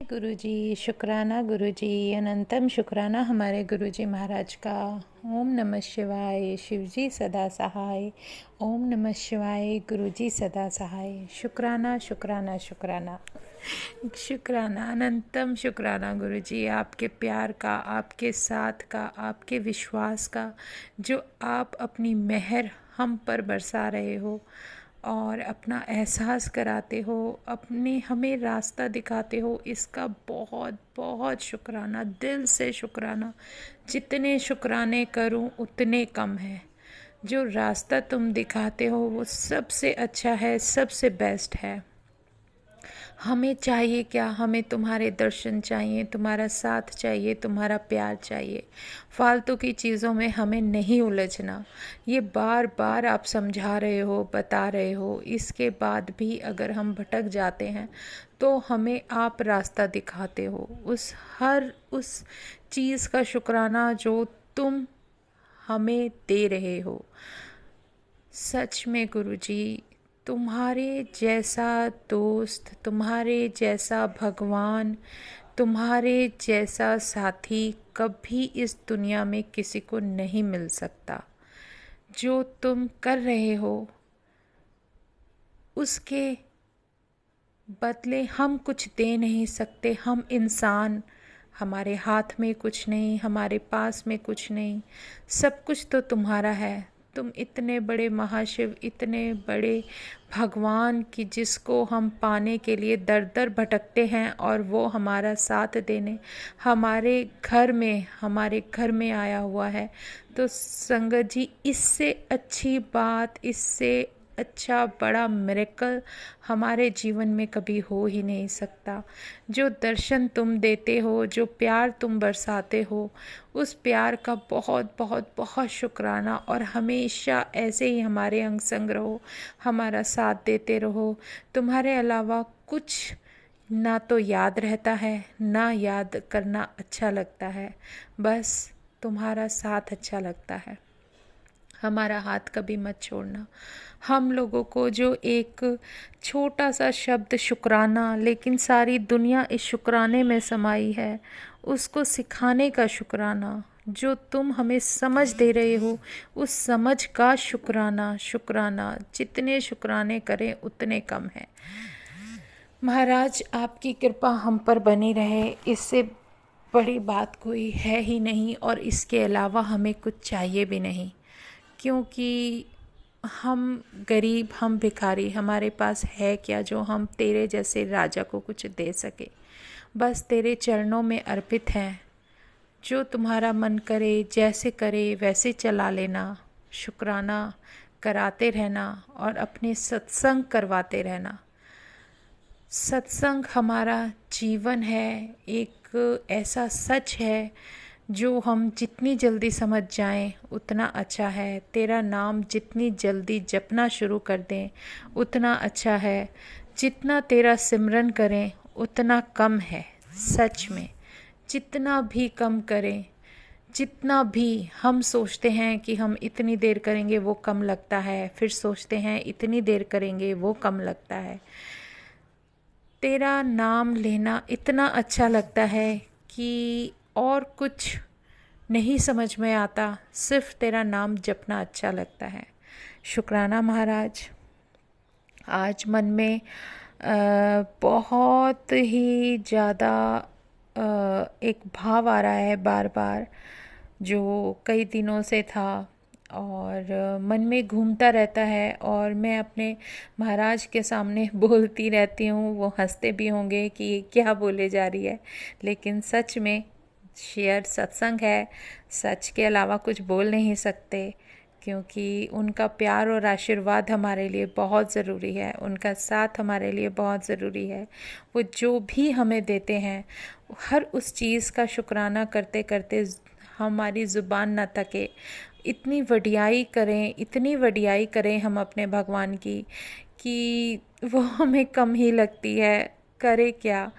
गुरुजी, शुक्राना गुरुजी, अनंतम शुक्राना हमारे गुरुजी महाराज का। ओम नमः शिवाय, शिवजी सदा सहाय। ओम नमः शिवाय, गुरुजी सदा सहाय। शुक्राना शुक्राना शुक्राना शुक्राना, अनंतम शुक्राना गुरुजी, आपके प्यार का, आपके साथ का, आपके विश्वास का, जो आप अपनी मेहर हम पर बरसा रहे हो और अपना एहसास कराते हो, अपने हमें रास्ता दिखाते हो, इसका बहुत बहुत शुक्राना, दिल से शुक्राना। जितने शुक्राने करूं उतने कम है। जो रास्ता तुम दिखाते हो वो सबसे अच्छा है, सबसे बेस्ट है। हमें चाहिए क्या? हमें तुम्हारे दर्शन चाहिए, तुम्हारा साथ चाहिए, तुम्हारा प्यार चाहिए। फालतू की चीज़ों में हमें नहीं उलझना। ये बार बार आप समझा रहे हो, बता रहे हो, इसके बाद भी अगर हम भटक जाते हैं तो हमें आप रास्ता दिखाते हो। उस चीज़ का शुक्राना जो तुम हमें दे रहे हो। सच में गुरुजी, तुम्हारे जैसा दोस्त, तुम्हारे जैसा भगवान, तुम्हारे जैसा साथी कभी इस दुनिया में किसी को नहीं मिल सकता। जो तुम कर रहे हो उसके बदले हम कुछ दे नहीं सकते। हम इंसान, हमारे हाथ में कुछ नहीं, हमारे पास में कुछ नहीं, सब कुछ तो तुम्हारा है। तुम इतने बड़े महाशिव, इतने बड़े भगवान की जिसको हम पाने के लिए दर दर भटकते हैं और वो हमारा साथ देने हमारे घर में आया हुआ है। तो संगत जी, इससे अच्छी बात, इससे अच्छा बड़ा मिरेकल हमारे जीवन में कभी हो ही नहीं सकता। जो दर्शन तुम देते हो, जो प्यार तुम बरसाते हो, उस प्यार का बहुत बहुत बहुत शुक्राना। और हमेशा ऐसे ही हमारे अंग संग रहो, हमारा साथ देते रहो। तुम्हारे अलावा कुछ ना तो याद रहता है, ना याद करना अच्छा लगता है, बस तुम्हारा साथ अच्छा लगता है। हमारा हाथ कभी मत छोड़ना। हम लोगों को जो एक छोटा सा शब्द शुक्राना, लेकिन सारी दुनिया इस शुक्राने में समाई है, उसको सिखाने का शुक्राना। जो तुम हमें समझ दे रहे हो, उस समझ का शुक्राना। शुक्राना जितने शुक्राने करें उतने कम है। महाराज, आपकी कृपा हम पर बनी रहे, इससे बड़ी बात कोई है ही नहीं। और इसके अलावा हमें कुछ चाहिए भी नहीं, क्योंकि हम गरीब, हम भिखारी, हमारे पास है क्या जो हम तेरे जैसे राजा को कुछ दे सके। बस तेरे चरणों में अर्पित हैं। जो तुम्हारा मन करे, जैसे करे वैसे चला लेना। शुक्राना कराते रहना और अपने सत्संग करवाते रहना। सत्संग हमारा जीवन है, एक ऐसा सच है जो हम जितनी जल्दी समझ जाएं उतना अच्छा है। तेरा नाम जितनी जल्दी जपना शुरू कर दें उतना अच्छा है। जितना तेरा सिमरन करें उतना कम है। सच में जितना भी कम करें, जितना भी हम सोचते हैं कि हम इतनी देर करेंगे वो कम लगता है, फिर सोचते हैं इतनी देर करेंगे वो कम लगता है। तेरा नाम लेना इतना अच्छा लगता है कि और कुछ नहीं समझ में आता, सिर्फ तेरा नाम जपना अच्छा लगता है। शुक्राना महाराज। आज मन में बहुत ही ज़्यादा एक भाव आ रहा है बार बार, जो कई दिनों से था और मन में घूमता रहता है। और मैं अपने महाराज के सामने बोलती रहती हूँ, वो हंसते भी होंगे कि ये क्या बोले जा रही है, लेकिन सच में शेयर सत्संग है। सच के अलावा कुछ बोल नहीं सकते, क्योंकि उनका प्यार और आशीर्वाद हमारे लिए बहुत ज़रूरी है, उनका साथ हमारे लिए बहुत ज़रूरी है। वो जो भी हमें देते हैं, हर उस चीज़ का शुक्राना करते करते हमारी ज़ुबान ना थके। इतनी वडियाई करें, इतनी वडियाई करें हम अपने भगवान की कि वो हमें कम ही लगती है। करे क्या,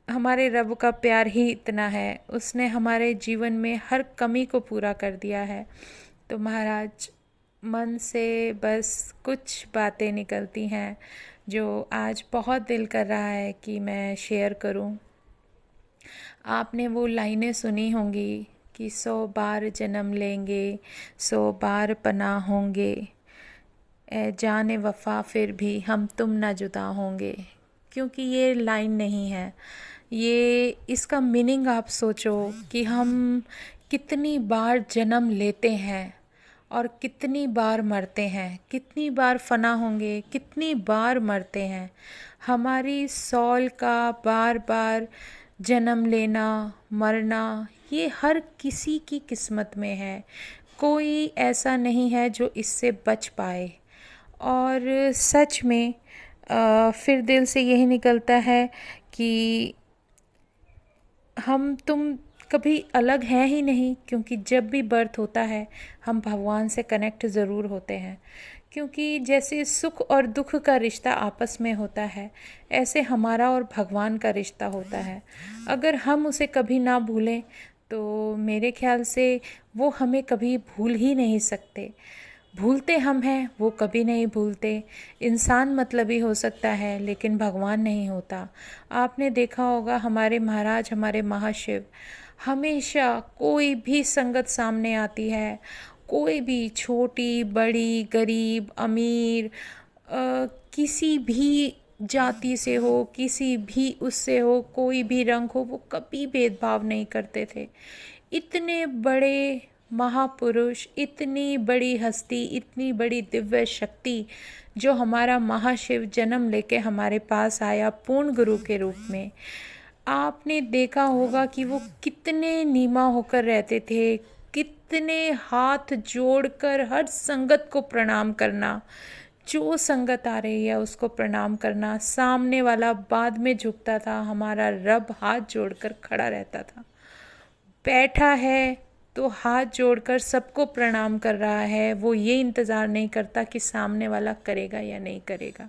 हमारे रब का प्यार ही इतना है, उसने हमारे जीवन में हर कमी को पूरा कर दिया है। तो महाराज, मन से बस कुछ बातें निकलती हैं जो आज बहुत दिल कर रहा है कि मैं शेयर करूं। आपने वो लाइनें सुनी होंगी कि 100 बार जन्म लेंगे, 100 बार पनाह होंगे, ए जाने वफ़ा फिर भी हम तुम ना जुदा होंगे। क्योंकि ये लाइन नहीं है, ये इसका मीनिंग आप सोचो कि हम कितनी बार जन्म लेते हैं और कितनी बार मरते हैं, कितनी बार फना होंगे, कितनी बार मरते हैं। हमारी सौल का बार बार जन्म लेना, मरना, ये हर किसी की किस्मत में है। कोई ऐसा नहीं है जो इससे बच पाए। और सच में फिर दिल से यही निकलता है कि हम तुम कभी अलग हैं ही नहीं, क्योंकि जब भी बर्थ होता है हम भगवान से कनेक्ट ज़रूर होते हैं। क्योंकि जैसे सुख और दुख का रिश्ता आपस में होता है, ऐसे हमारा और भगवान का रिश्ता होता है। अगर हम उसे कभी ना भूलें तो मेरे ख्याल से वो हमें कभी भूल ही नहीं सकते। भूलते हम हैं, वो कभी नहीं भूलते। इंसान मतलबी हो सकता है लेकिन भगवान नहीं होता। आपने देखा होगा हमारे महाराज, हमारे महाशिव, हमेशा कोई भी संगत सामने आती है, कोई भी छोटी बड़ी गरीब अमीर किसी भी जाति से हो, किसी भी उससे हो, कोई भी रंग हो, वो कभी भेदभाव नहीं करते थे। इतने बड़े महापुरुष, इतनी बड़ी हस्ती, इतनी बड़ी दिव्य शक्ति जो हमारा महाशिव जन्म लेके हमारे पास आया पूर्ण गुरु के रूप में। आपने देखा होगा कि वो कितने नीमा होकर रहते थे, कितने हाथ जोड़कर हर संगत को प्रणाम करना, जो संगत आ रही है उसको प्रणाम करना। सामने वाला बाद में झुकता था, हमारा रब हाथ जोड़कर खड़ा रहता था। बैठा है तो हाथ जोड़कर सबको प्रणाम कर रहा है, वो ये इंतज़ार नहीं करता कि सामने वाला करेगा या नहीं करेगा।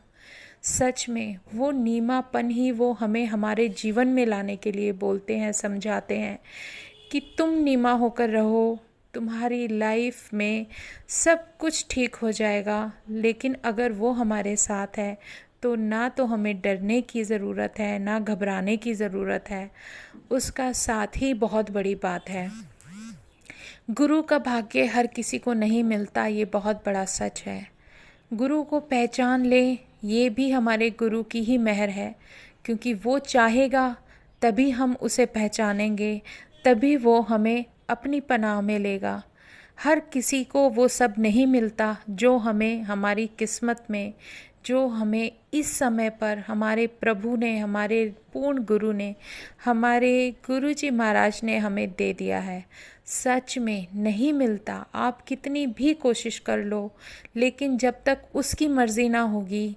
सच में वो नीमापन ही वो हमें हमारे जीवन में लाने के लिए बोलते हैं, समझाते हैं कि तुम नीमा होकर रहो, तुम्हारी लाइफ में सब कुछ ठीक हो जाएगा। लेकिन अगर वो हमारे साथ है तो ना तो हमें डरने की ज़रूरत है, ना घबराने की ज़रूरत है। उसका साथ ही बहुत बड़ी बात है। गुरु का भाग्य हर किसी को नहीं मिलता, ये बहुत बड़ा सच है। गुरु को पहचान लें, ये भी हमारे गुरु की ही मेहर है, क्योंकि वो चाहेगा तभी हम उसे पहचानेंगे, तभी वो हमें अपनी पनाह में लेगा। हर किसी को वो सब नहीं मिलता जो हमें हमारी किस्मत में, जो हमें इस समय पर हमारे प्रभु ने, हमारे पूर्ण गुरु ने, हमारे गुरु जी महाराज ने हमें दे दिया है। सच में नहीं मिलता, आप कितनी भी कोशिश कर लो, लेकिन जब तक उसकी मर्ज़ी ना होगी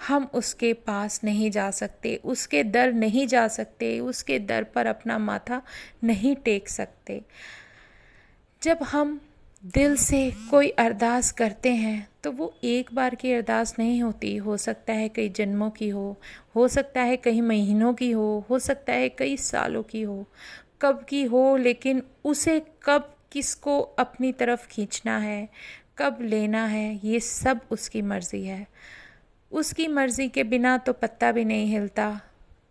हम उसके पास नहीं जा सकते, उसके दर नहीं जा सकते, उसके दर पर अपना माथा नहीं टेक सकते। जब हम दिल से कोई अरदास करते हैं तो वो एक बार की अरदास नहीं होती, हो सकता है कई जन्मों की हो सकता है कई महीनों की हो सकता है कई सालों की हो, कब की हो, लेकिन उसे कब किसको अपनी तरफ खींचना है, कब लेना है, ये सब उसकी मर्ज़ी है। उसकी मर्ज़ी के बिना तो पत्ता भी नहीं हिलता।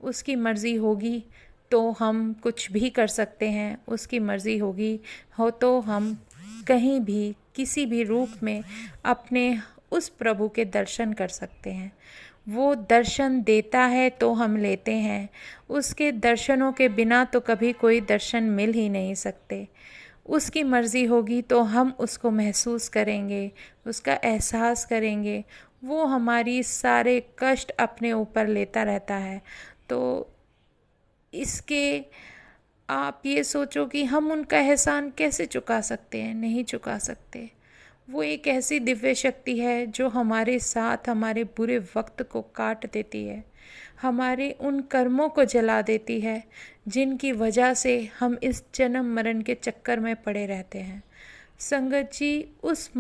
उसकी मर्ज़ी होगी तो हम कुछ भी कर सकते हैं, उसकी मर्ज़ी होगी हो तो हम कहीं भी किसी भी रूप में अपने उस प्रभु के दर्शन कर सकते हैं। वो दर्शन देता है तो हम लेते हैं, उसके दर्शनों के बिना तो कभी कोई दर्शन मिल ही नहीं सकते। उसकी मर्ज़ी होगी तो हम उसको महसूस करेंगे, उसका एहसास करेंगे। वो हमारी सारे कष्ट अपने ऊपर लेता रहता है। तो इसके आप ये सोचो कि हम उनका एहसान कैसे चुका सकते हैं, नहीं चुका सकते। वो एक ऐसी दिव्य शक्ति है जो हमारे साथ हमारे बुरे वक्त को काट देती है, हमारे उन कर्मों को जला देती है जिनकी वजह से हम इस जन्म मरण के चक्कर में पड़े रहते हैं। संगत जी, उस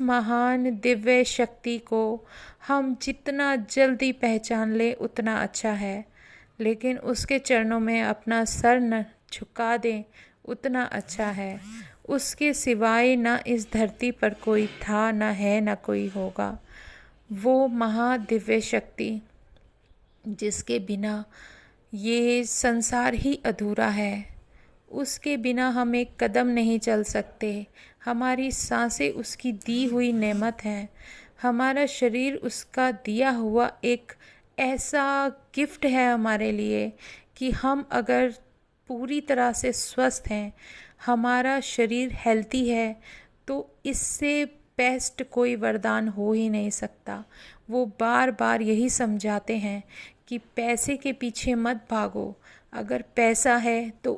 महान दिव्य शक्ति को हम जितना जल्दी पहचान लें उतना अच्छा है, लेकिन उसके चरणों में अपना सर न झुका दें उतना अच्छा है। उसके सिवाय ना इस धरती पर कोई था, ना है, ना कोई होगा। वो महादिव्य शक्ति जिसके बिना ये संसार ही अधूरा है, उसके बिना हम एक कदम नहीं चल सकते। हमारी सांसें उसकी दी हुई नेमत हैं। हमारा शरीर उसका दिया हुआ एक ऐसा गिफ्ट है हमारे लिए कि हम अगर पूरी तरह से स्वस्थ हैं, हमारा शरीर हेल्थी है, तो इससे बेस्ट कोई वरदान हो ही नहीं सकता। वो बार बार यही समझाते हैं कि पैसे के पीछे मत भागो। अगर पैसा है तो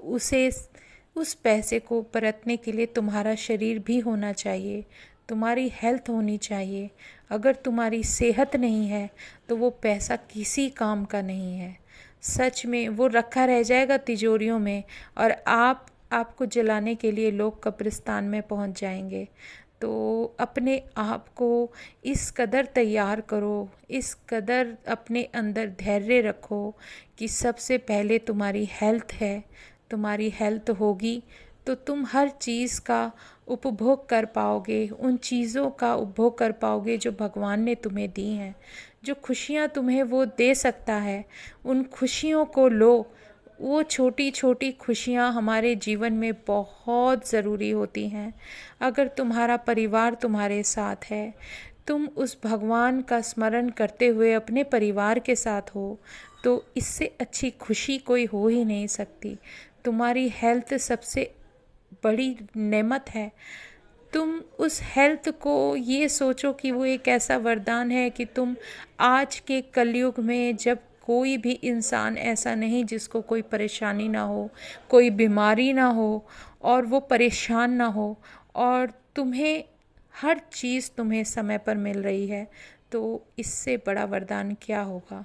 उस पैसे को बरतने के लिए तुम्हारा शरीर भी होना चाहिए, तुम्हारी हेल्थ होनी चाहिए। अगर तुम्हारी सेहत नहीं है तो वो पैसा किसी काम का नहीं है। सच में वो रखा रह जाएगा तिजोरियों में, और आपको जलाने के लिए लोग कब्रिस्तान में पहुंच जाएंगे। तो अपने आप को इस कदर तैयार करो, इस कदर अपने अंदर धैर्य रखो कि सबसे पहले तुम्हारी हेल्थ है। तुम्हारी हेल्थ होगी तो तुम हर चीज़ का उपभोग कर पाओगे, उन चीज़ों का उपभोग कर पाओगे जो भगवान ने तुम्हें दी हैं। जो खुशियाँ तुम्हें वो दे सकता है, उन खुशियों को लो। वो छोटी छोटी खुशियाँ हमारे जीवन में बहुत ज़रूरी होती हैं। अगर तुम्हारा परिवार तुम्हारे साथ है, तुम उस भगवान का स्मरण करते हुए अपने परिवार के साथ हो, तो इससे अच्छी खुशी कोई हो ही नहीं सकती। तुम्हारी हेल्थ सबसे बड़ी नेमत है। तुम उस हेल्थ को ये सोचो कि वो एक ऐसा वरदान है कि तुम आज के कलयुग में, जब कोई भी इंसान ऐसा नहीं जिसको कोई परेशानी ना हो, कोई बीमारी ना हो और वो परेशान ना हो, और तुम्हें हर चीज़ तुम्हें समय पर मिल रही है, तो इससे बड़ा वरदान क्या होगा,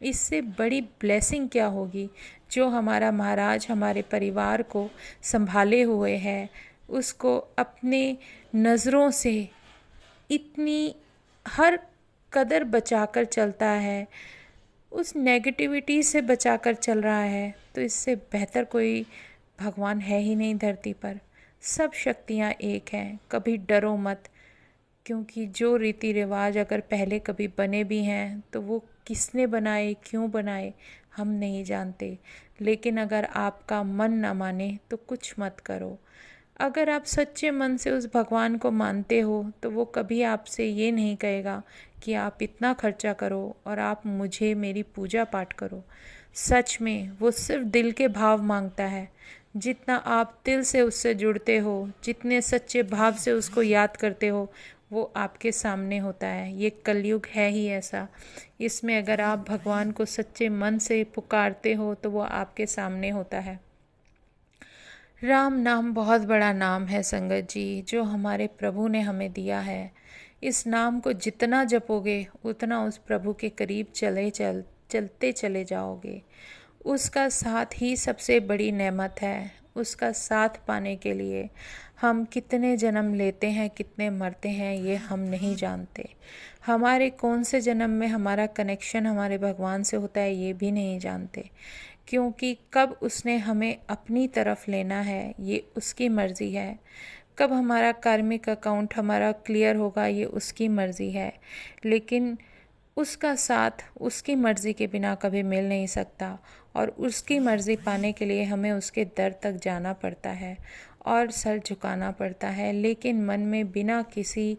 इससे बड़ी ब्लेसिंग क्या होगी। जो हमारा महाराज हमारे परिवार को संभाले हुए है, उसको अपने नज़रों से इतनी हर कदर बचाकर चलता है, उस नेगेटिविटी से बचाकर चल रहा है, तो इससे बेहतर कोई भगवान है ही नहीं धरती पर। सब शक्तियाँ एक हैं। कभी डरो मत, क्योंकि जो रीति रिवाज अगर पहले कभी बने भी हैं तो वो किसने बनाए, क्यों बनाए, हम नहीं जानते। लेकिन अगर आपका मन न माने तो कुछ मत करो। अगर आप सच्चे मन से उस भगवान को मानते हो तो वो कभी आपसे ये नहीं कहेगा कि आप इतना खर्चा करो और आप मुझे मेरी पूजा पाठ करो। सच में वो सिर्फ दिल के भाव मांगता है। जितना आप दिल से उससे जुड़ते हो, जितने सच्चे भाव से उसको याद करते हो, वो आपके सामने होता है। ये कलयुग है ही ऐसा। इसमें अगर आप भगवान को सच्चे मन से पुकारते हो तो वो आपके सामने होता है। राम नाम बहुत बड़ा नाम है संगत जी, जो हमारे प्रभु ने हमें दिया है। इस नाम को जितना जपोगे उतना उस प्रभु के करीब चलते चले जाओगे। उसका साथ ही सबसे बड़ी नेमत है। उसका साथ पाने के लिए हम कितने जन्म लेते हैं, कितने मरते हैं, ये हम नहीं जानते। हमारे कौन से जन्म में हमारा कनेक्शन हमारे भगवान से होता है, ये भी नहीं जानते। क्योंकि कब उसने हमें अपनी तरफ लेना है, ये उसकी मर्ज़ी है। कब हमारा कार्मिक अकाउंट हमारा क्लियर होगा, ये उसकी मर्ज़ी है। लेकिन उसका साथ उसकी मर्ज़ी के बिना कभी मिल नहीं सकता, और उसकी मर्ज़ी पाने के लिए हमें उसके दर तक जाना पड़ता है और सर झुकाना पड़ता है। लेकिन मन में बिना किसी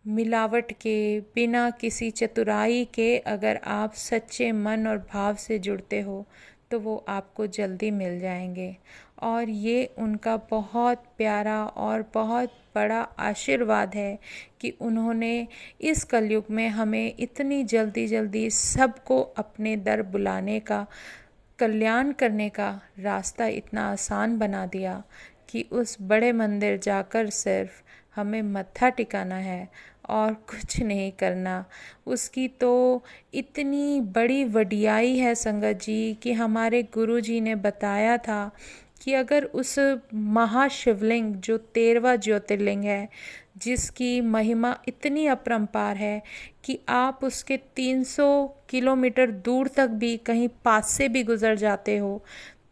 मिलावट के, बिना किसी चतुराई के अगर आप सच्चे मन और भाव से जुड़ते हो तो वो आपको जल्दी मिल जाएंगे। और ये उनका बहुत प्यारा और बहुत बड़ा आशीर्वाद है कि उन्होंने इस कलयुग में हमें इतनी जल्दी जल्दी सबको अपने दर बुलाने का, कल्याण करने का रास्ता इतना आसान बना दिया कि उस बड़े मंदिर जाकर सिर्फ हमें मत्था टिकाना है और कुछ नहीं करना। उसकी तो इतनी बड़ी वडियाई है संगत जी कि हमारे गुरु जी ने बताया था कि अगर उस महाशिवलिंग जो 13वां ज्योतिर्लिंग है, जिसकी महिमा इतनी अपरंपार है कि आप उसके 300 किलोमीटर दूर तक भी कहीं पास से भी गुजर जाते हो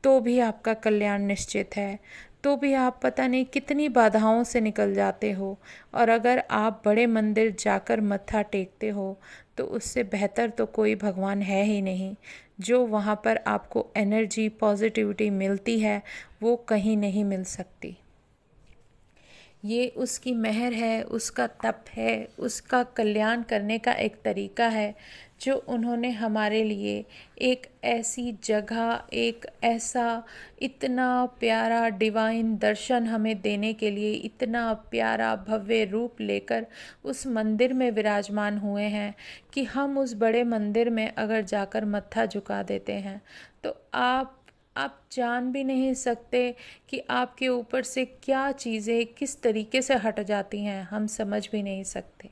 तो भी आपका कल्याण निश्चित है, तो भी आप पता नहीं कितनी बाधाओं से निकल जाते हो। और अगर आप बड़े मंदिर जाकर मत्था टेकते हो तो उससे बेहतर तो कोई भगवान है ही नहीं। जो वहाँ पर आपको एनर्जी पॉजिटिविटी मिलती है वो कहीं नहीं मिल सकती। ये उसकी मेहर है, उसका तप है, उसका कल्याण करने का एक तरीका है जो उन्होंने हमारे लिए एक ऐसी जगह, एक ऐसा इतना प्यारा डिवाइन दर्शन हमें देने के लिए इतना प्यारा भव्य रूप लेकर उस मंदिर में विराजमान हुए हैं कि हम उस बड़े मंदिर में अगर जाकर मत्था झुका देते हैं तो आप जान भी नहीं सकते कि आपके ऊपर से क्या चीज़ें किस तरीके से हट जाती हैं, हम समझ भी नहीं सकते।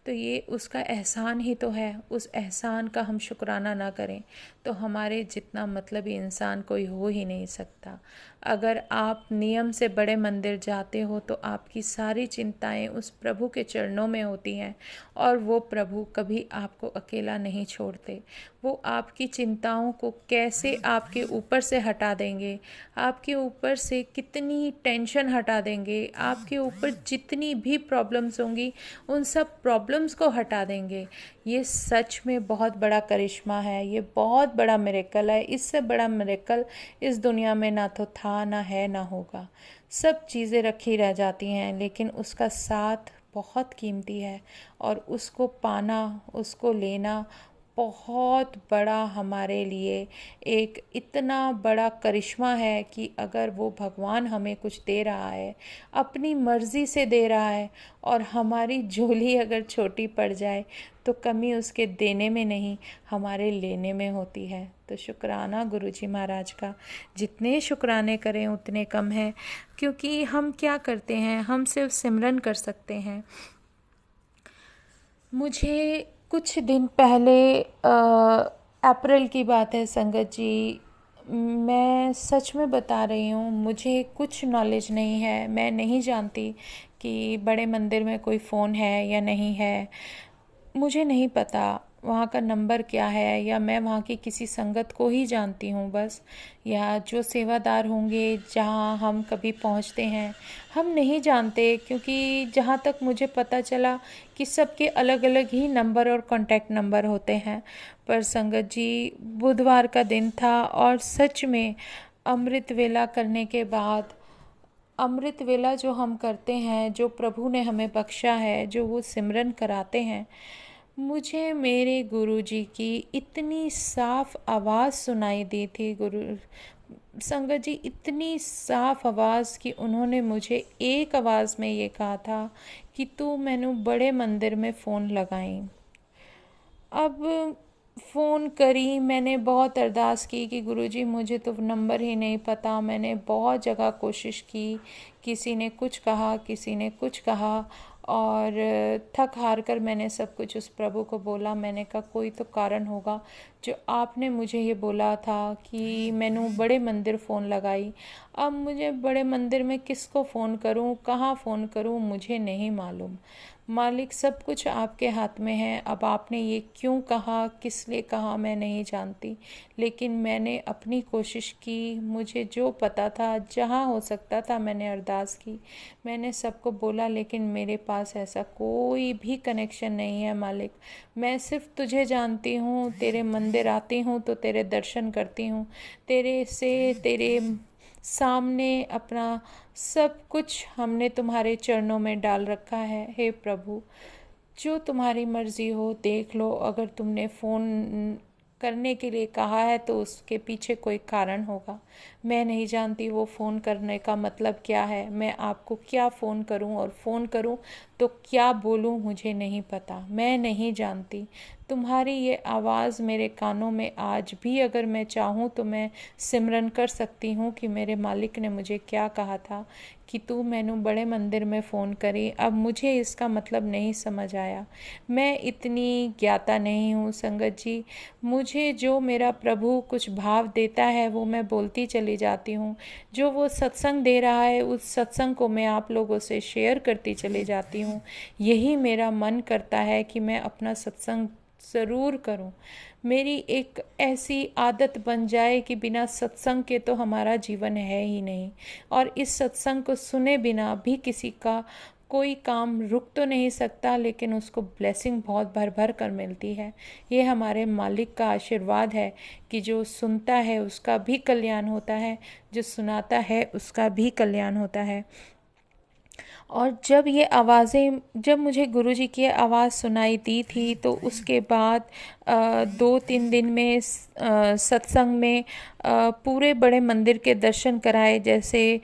तो ये उसका एहसान ही तो है। उस एहसान का हम शुक्राना ना करें तो हमारे जितना मतलबी इंसान कोई हो ही नहीं सकता। अगर आप नियम से बड़े मंदिर जाते हो तो आपकी सारी चिंताएं उस प्रभु के चरणों में होती हैं और वो प्रभु कभी आपको अकेला नहीं छोड़ते। वो आपकी चिंताओं को कैसे आपके ऊपर से हटा देंगे, आपके ऊपर से कितनी टेंशन हटा देंगे, आपके ऊपर जितनी भी प्रॉब्लम्स होंगी उन सब प्रॉब्लम्स को हटा देंगे। ये सच में बहुत बड़ा करिश्मा है, ये बहुत बड़ा मिरेकल है। इससे बड़ा मिरेकल इस दुनिया में ना तो था, ना है, ना होगा। सब चीज़ें रखी रह जाती हैं लेकिन उसका साथ बहुत कीमती है और उसको पाना, उसको लेना बहुत बड़ा हमारे लिए एक इतना बड़ा करिश्मा है कि अगर वो भगवान हमें कुछ दे रहा है, अपनी मर्ज़ी से दे रहा है और हमारी झोली अगर छोटी पड़ जाए तो कमी उसके देने में नहीं, हमारे लेने में होती है। तो शुक्राना गुरुजी महाराज का। जितने शुक्राने करें उतने कम है, क्योंकि हम क्या करते हैं, हम सिर्फ सिमरन कर सकते हैं। मुझे कुछ दिन पहले अप्रैल की बात है संगत जी, मैं सच में बता रही हूँ, मुझे कुछ नॉलेज नहीं है। मैं नहीं जानती कि बड़े मंदिर में कोई फ़ोन है या नहीं है। मुझे नहीं पता वहाँ का नंबर क्या है, या मैं वहाँ की किसी संगत को ही जानती हूँ बस, या जो सेवादार होंगे जहाँ हम कभी पहुँचते हैं, हम नहीं जानते। क्योंकि जहाँ तक मुझे पता चला कि सबके अलग अलग ही नंबर और कॉन्टैक्ट नंबर होते हैं। पर संगत जी, बुधवार का दिन था और सच में अमृत वेला करने के बाद, अमृत वेला जो हम करते हैं, जो प्रभु ने हमें बख्शा है, जो वो सिमरन कराते हैं, मुझे मेरे गुरुजी की इतनी साफ आवाज़ सुनाई दी थी। गुरु संगत जी, इतनी साफ आवाज़ कि उन्होंने मुझे एक आवाज़ में ये कहा था कि तू मैनू बड़े मंदिर में फ़ोन लगाई। अब फ़ोन करी, मैंने बहुत अरदास की कि गुरुजी मुझे तो नंबर ही नहीं पता। मैंने बहुत जगह कोशिश की, किसी ने कुछ कहा, किसी ने कुछ कहा, और थक हार कर मैंने सब कुछ उस प्रभु को बोला। मैंने कहा कोई तो कारण होगा जो आपने मुझे ये बोला था कि मैंने बड़े मंदिर फ़ोन लगाई। अब मुझे बड़े मंदिर में किसको फ़ोन करूं, कहाँ फ़ोन करूं, मुझे नहीं मालूम। मालिक, सब कुछ आपके हाथ में है। अब आपने ये क्यों कहा, किस लिए कहा, मैं नहीं जानती, लेकिन मैंने अपनी कोशिश की। मुझे जो पता था, जहाँ हो सकता था, मैंने अरदास की, मैंने सबको बोला, लेकिन मेरे पास ऐसा कोई भी कनेक्शन नहीं है मालिक। मैं सिर्फ तुझे जानती हूँ, तेरे मंदिर आती हूँ तो तेरे दर्शन करती हूँ, तेरे सामने अपना सब कुछ हमने तुम्हारे चरणों में डाल रखा है। हे प्रभु, जो तुम्हारी मर्ज़ी हो देख लो। अगर तुमने फ़ोन करने के लिए कहा है तो उसके पीछे कोई कारण होगा। मैं नहीं जानती वो फ़ोन करने का मतलब क्या है, मैं आपको क्या फ़ोन करूं और फ़ोन करूं तो क्या बोलूं, मुझे नहीं पता, मैं नहीं जानती। तुम्हारी ये आवाज़ मेरे कानों में आज भी अगर मैं चाहूँ तो मैं सिमरन कर सकती हूँ कि मेरे मालिक ने मुझे क्या कहा था कि तू मैनू बड़े मंदिर में फ़ोन करी। अब मुझे इसका मतलब नहीं समझ आया। मैं इतनी ज्ञाता नहीं हूँ संगत जी। मुझे जो मेरा प्रभु कुछ भाव देता है वो मैं बोलती चली जाती हूँ। जो वो सत्संग दे रहा है उस सत्संग को मैं आप लोगों से शेयर करती चली जाती हूँ। यही मेरा मन करता है कि मैं अपना सत्संग ज़रूर करूं। मेरी एक ऐसी आदत बन जाए कि बिना सत्संग के तो हमारा जीवन है ही नहीं, और इस सत्संग को सुने बिना भी किसी का कोई काम रुक तो नहीं सकता, लेकिन उसको ब्लेसिंग बहुत भर भर कर मिलती है। ये हमारे मालिक का आशीर्वाद है कि जो सुनता है उसका भी कल्याण होता है, जो सुनाता है उसका भी कल्याण होता है। और जब मुझे गुरुजी की आवाज़ सुनाई दी थी, तो उसके बाद 2-3 दिन में सत्संग में पूरे बड़े मंदिर के दर्शन कराए। जैसे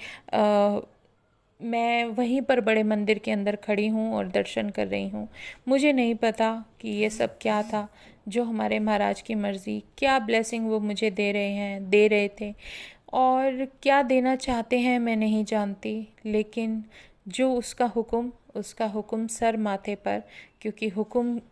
मैं वहीं पर बड़े मंदिर के अंदर खड़ी हूँ और दर्शन कर रही हूँ। मुझे नहीं पता कि ये सब क्या था, जो हमारे महाराज की मर्ज़ी, क्या ब्लेसिंग वो मुझे दे रहे थे, और क्या देना चाहते हैं मैं नहीं जानती। लेकिन जो उसका हुक्म सर माथे पर, क्योंकि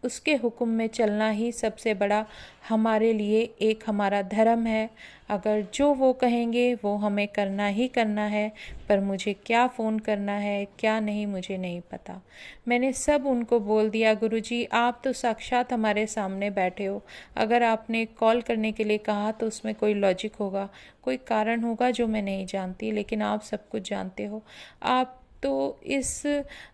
उसके हुक्म में चलना ही सबसे बड़ा हमारे लिए एक हमारा धर्म है। अगर जो वो कहेंगे वो हमें करना ही करना है। पर मुझे क्या फ़ोन करना है क्या नहीं, मुझे नहीं पता। मैंने सब उनको बोल दिया, गुरुजी आप तो साक्षात हमारे सामने बैठे हो। अगर आपने कॉल करने के लिए कहा तो उसमें कोई लॉजिक होगा, कोई कारण होगा जो मैं नहीं जानती, लेकिन आप सब कुछ जानते हो। आप तो इस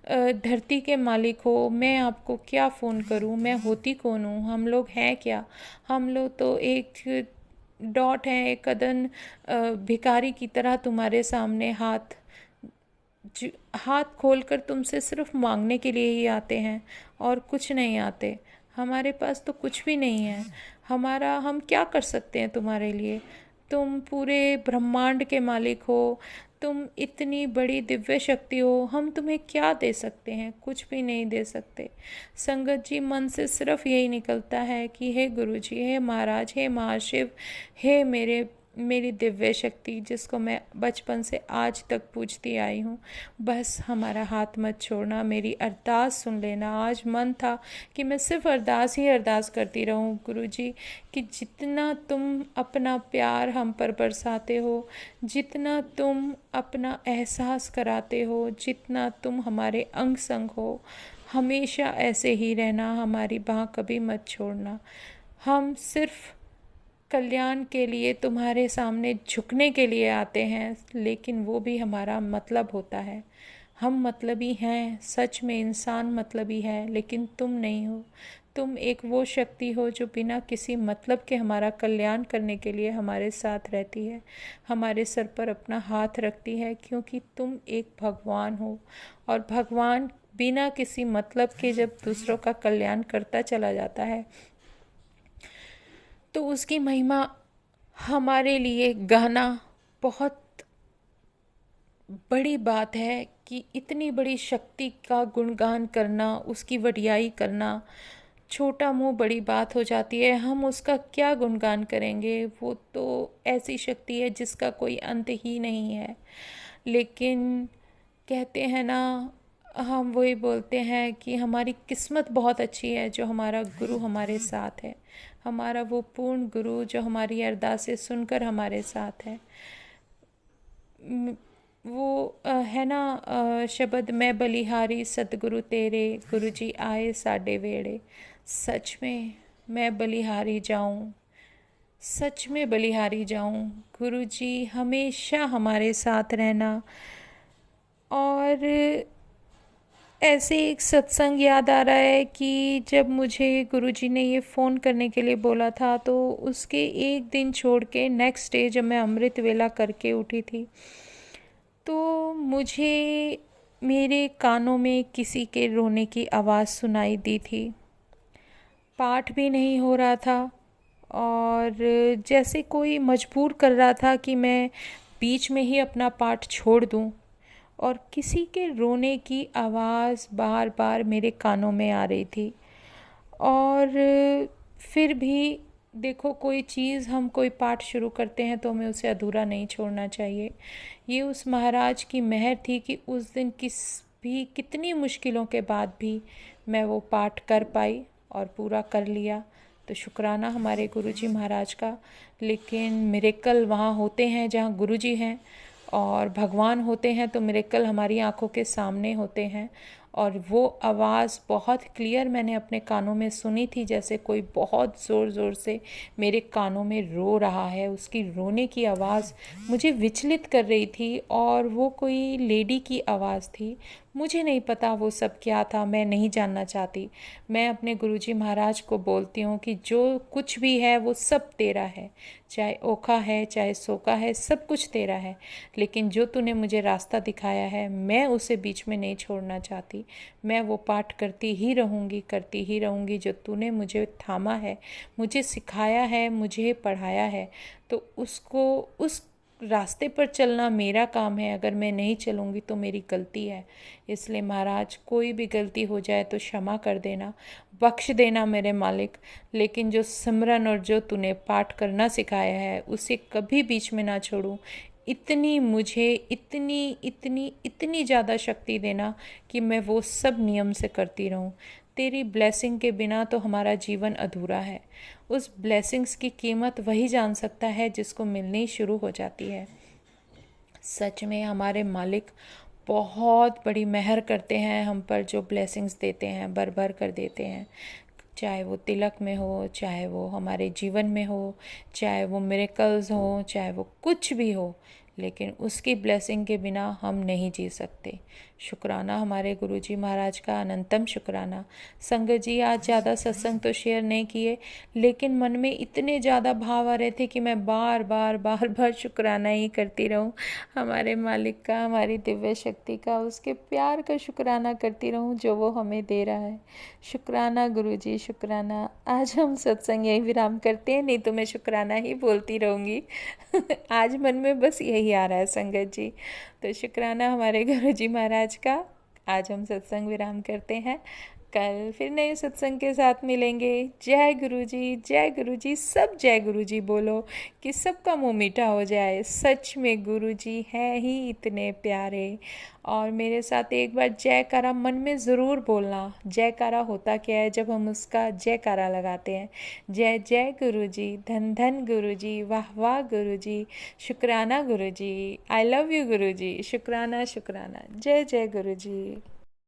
धरती के मालिक हो, मैं आपको क्या फ़ोन करूं, मैं होती कौन हूँ, हम लोग हैं क्या। हम लोग तो एक डॉट हैं, एक कदन भिखारी की तरह तुम्हारे सामने हाथ खोलकर तुमसे सिर्फ मांगने के लिए ही आते हैं, और कुछ नहीं आते। हमारे पास तो कुछ भी नहीं है। हम क्या कर सकते हैं तुम्हारे लिए। तुम पूरे ब्रह्मांड के मालिक हो, तुम इतनी बड़ी दिव्य शक्ति हो, हम तुम्हें क्या दे सकते हैं, कुछ भी नहीं दे सकते। संगत जी, मन से सिर्फ यही निकलता है कि हे गुरुजी, हे महाराज, हे महाशिव, हे मेरी दिव्य शक्ति, जिसको मैं बचपन से आज तक पूजती आई हूँ, बस हमारा हाथ मत छोड़ना, मेरी अरदास सुन लेना। आज मन था कि मैं सिर्फ अरदास ही अरदास करती रहूँ गुरुजी, कि जितना तुम अपना प्यार हम पर बरसाते हो, जितना तुम अपना एहसास कराते हो, जितना तुम हमारे अंग संग हो, हमेशा ऐसे ही रहना, हमारी बाह कभी मत छोड़ना। हम सिर्फ कल्याण के लिए तुम्हारे सामने झुकने के लिए आते हैं, लेकिन वो भी हमारा मतलब होता है। हम मतलबी हैं, सच में इंसान मतलबी है, लेकिन तुम नहीं हो। तुम एक वो शक्ति हो जो बिना किसी मतलब के हमारा कल्याण करने के लिए हमारे साथ रहती है, हमारे सर पर अपना हाथ रखती है, क्योंकि तुम एक भगवान हो। और भगवान बिना किसी मतलब के जब दूसरों का कल्याण करता चला जाता है, तो उसकी महिमा हमारे लिए गाना बहुत बड़ी बात है। कि इतनी बड़ी शक्ति का गुणगान करना, उसकी वडियाई करना, छोटा मुंह बड़ी बात हो जाती है। हम उसका क्या गुणगान करेंगे, वो तो ऐसी शक्ति है जिसका कोई अंत ही नहीं है। लेकिन कहते हैं ना, हम वही बोलते हैं कि हमारी किस्मत बहुत अच्छी है जो हमारा गुरु हमारे साथ है, हमारा वो पूर्ण गुरु जो हमारी अरदासें सुनकर हमारे साथ है। वो है ना शब्द, मैं बलिहारी सतगुरु तेरे, गुरु जी आए साडे वेड़े। सच में मैं बलिहारी जाऊं, सच में बलिहारी जाऊं। गुरु जी हमेशा हमारे साथ रहना। और ऐसे एक सत्संग याद आ रहा है कि जब मुझे गुरुजी ने ये फ़ोन करने के लिए बोला था, तो उसके एक दिन छोड़ के नेक्स्ट डे जब मैं अमृत वेला करके उठी थी, तो मुझे मेरे कानों में किसी के रोने की आवाज़ सुनाई दी थी। पाठ भी नहीं हो रहा था, और जैसे कोई मजबूर कर रहा था कि मैं बीच में ही अपना पाठ छोड़ दूं, और किसी के रोने की आवाज़ बार बार मेरे कानों में आ रही थी। और फिर भी देखो, कोई चीज़, हम कोई पाठ शुरू करते हैं तो हमें उसे अधूरा नहीं छोड़ना चाहिए। ये उस महाराज की मेहर थी कि उस दिन कितनी मुश्किलों के बाद भी मैं वो पाठ कर पाई और पूरा कर लिया। तो शुक्राना हमारे गुरुजी महाराज का। लेकिन मिरेकल वहाँ होते हैं जहाँ गुरुजी हैं, और भगवान होते हैं तो मिरेकल हमारी आंखों के सामने होते हैं। और वो आवाज़ बहुत क्लियर मैंने अपने कानों में सुनी थी, जैसे कोई बहुत ज़ोर ज़ोर से मेरे कानों में रो रहा है। उसकी रोने की आवाज़ मुझे विचलित कर रही थी, और वो कोई लेडी की आवाज़ थी। मुझे नहीं पता वो सब क्या था, मैं नहीं जानना चाहती। मैं अपने गुरुजी महाराज को बोलती हूँ कि जो कुछ भी है वो सब तेरा है, चाहे ओखा है चाहे सोखा है, सब कुछ तेरा है। लेकिन जो तूने मुझे रास्ता दिखाया है मैं उसे बीच में नहीं छोड़ना चाहती। मैं वो पाठ करती ही रहूँगी जो तूने मुझे थामा है, मुझे सिखाया है, मुझे पढ़ाया है। तो उसको उस रास्ते पर चलना मेरा काम है। अगर मैं नहीं चलूँगी तो मेरी गलती है। इसलिए महाराज कोई भी गलती हो जाए तो क्षमा कर देना, बख्श देना मेरे मालिक। लेकिन जो सिमरन और जो तूने पाठ करना सिखाया है उसे कभी बीच में ना छोड़ूं। इतनी मुझे इतनी इतनी इतनी ज़्यादा शक्ति देना कि मैं वो सब नियम से करती रहूं। तेरी ब्लेसिंग के बिना तो हमारा जीवन अधूरा है। उस ब्लेसिंग्स की कीमत वही जान सकता है जिसको मिलनी शुरू हो जाती है। सच में हमारे मालिक बहुत बड़ी मेहर करते हैं हम पर, जो ब्लेसिंग्स देते हैं भर भर कर देते हैं। चाहे वो तिलक में हो, चाहे वो हमारे जीवन में हो, चाहे वो मिरेकल्स हो, चाहे वो कुछ भी हो, लेकिन उसकी ब्लेसिंग के बिना हम नहीं जी सकते। शुक्राना हमारे गुरुजी महाराज का, अनंतम शुक्राना। संगत जी आज ज़्यादा सत्संग तो शेयर नहीं किए, लेकिन मन में इतने ज़्यादा भाव आ रहे थे कि मैं बार बार शुक्राना ही करती रहूं हमारे मालिक का, हमारी दिव्य शक्ति का, उसके प्यार का शुक्राना करती रहूं जो वो हमें दे रहा है। शुक्राना गुरुजी, शुक्राना। आज हम सत्संग यही विराम करते हैं, नहीं तो मैं शुक्राना ही बोलती रहूँगी आज मन में बस यही आ रहा है संगत जी। तो शुक्राना हमारे गुरुजी महाराज का। आज हम सत्संग विराम करते हैं, कल फिर नए सत्संग के साथ मिलेंगे। जय गुरुजी, सब जय गुरुजी बोलो कि सबका मुंह मीठा हो जाए। सच में गुरुजी हैं ही इतने प्यारे। और मेरे साथ एक बार जयकारा मन में ज़रूर बोलना। जयकारा होता क्या है? जब हम उसका जयकारा लगाते हैं, जय जय गुरुजी, धन धन गुरुजी, वाह वाह गुरुजी, शुक्राना गुरुजी, आई लव यू गुरुजी, शुक्राना शुक्राना, जय जय गुरुजी।